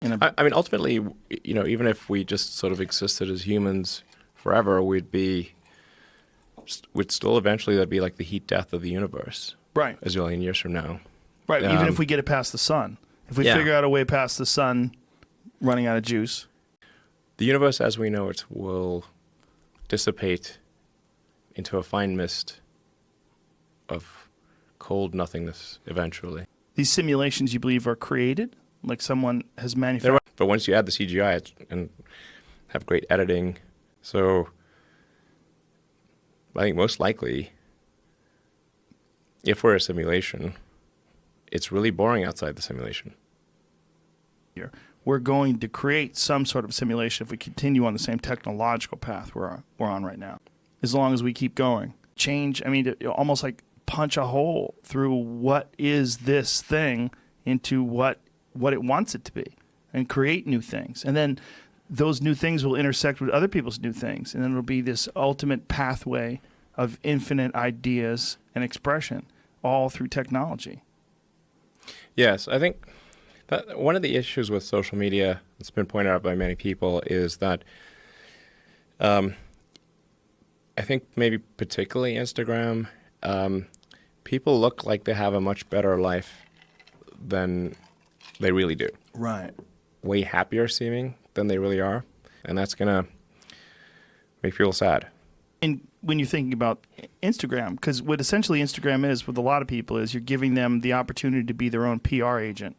I mean, ultimately, even if we just sort of existed as humans forever, we'd still eventually, that'd be like the heat death of the universe. Right. A zillion years from now. Right. Even if we get it past the sun. If we figure out a way past the sun running out of juice. The universe as we know it will dissipate into a fine mist of cold nothingness eventually. These simulations, you believe, are created? Like someone has manufactured? But once you add the CGI and have great editing, so I think most likely, if we're a simulation, it's really boring outside the simulation. We're going to create some sort of simulation if we continue on the same technological path we're on right now, as long as we keep going. Change, I mean, almost like punch a hole through what is this thing into what it wants it to be and create new things. And then those new things will intersect with other people's new things. And then it'll be this ultimate pathway of infinite ideas and expression, all through technology. Yes, I think that one of the issues with social media that's been pointed out by many people is that I think maybe particularly Instagram, people look like they have a much better life than they really do. Right. Way happier seeming than they really are. And that's going to make people sad. And when you're thinking about Instagram, because what essentially Instagram is with a lot of people is you're giving them the opportunity to be their own PR agent.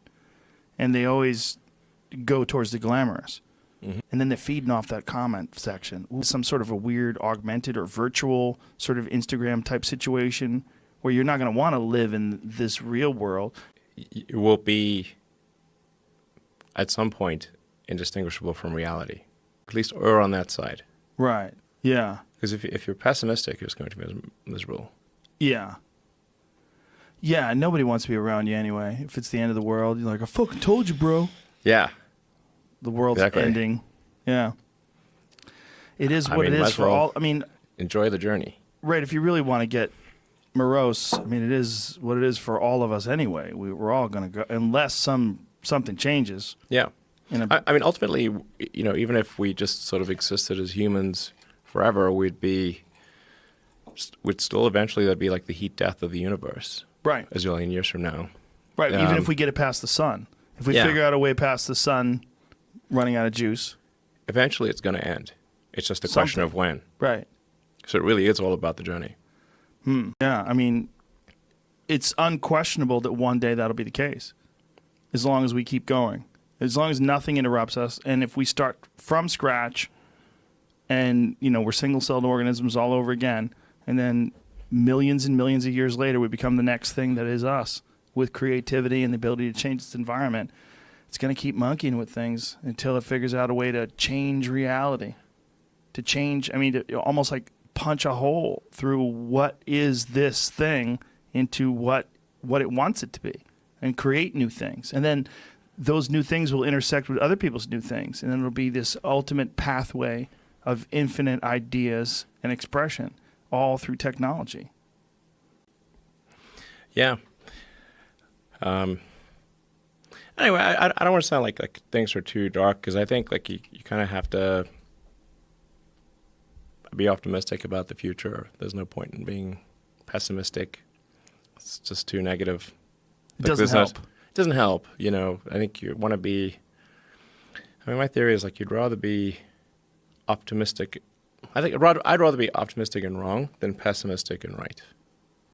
And they always go towards the glamorous. Mm-hmm. And then they're feeding off that comment section. Some sort of a weird augmented or virtual sort of Instagram type situation where you're not going to want to live in this real world. It will be, at some point, indistinguishable from reality. At least err on that side. Right. Yeah. Because if you're pessimistic, you're just going to be miserable. Yeah. Yeah, nobody wants to be around you anyway. If it's the end of the world, you're like, I fucking told you, bro. Yeah. The world's ending. Yeah. It is what it is for all. I mean, enjoy the journey. Right. If you really want to get morose, I mean, it is what it is for all of us anyway. We're all going to go, unless something changes. Yeah. I mean, ultimately, even if we just sort of existed as humans forever, we'd still eventually, that'd be like the heat death of the universe. Right. A zillion years from now. Right. Even if we get it past the sun. If we figure out a way past the sun running out of juice. Eventually it's going to end. It's just a question of when. Right. So it really is all about the journey. Yeah. I mean, it's unquestionable that one day that'll be the case. As long as we keep going. As long as nothing interrupts us. And if we start from scratch and, we're single-celled organisms all over again, and then millions and millions of years later, we become the next thing that is us with creativity and the ability to change its environment. It's going to keep monkeying with things until it figures out a way to change reality. To change, I mean, to almost like punch a hole through what is this thing into what it wants it to be and create new things. And then those new things will intersect with other people's new things. And then it'll be this ultimate pathway of infinite ideas and expression, all through technology. Yeah. Anyway, I don't want to sound like things are too dark, because I think you kind of have to be optimistic about the future. There's no point in being pessimistic. It's just too negative. It doesn't help. It doesn't help. I think you want to be. I mean, my theory is you'd rather be optimistic. I'd rather be optimistic and wrong than pessimistic and right.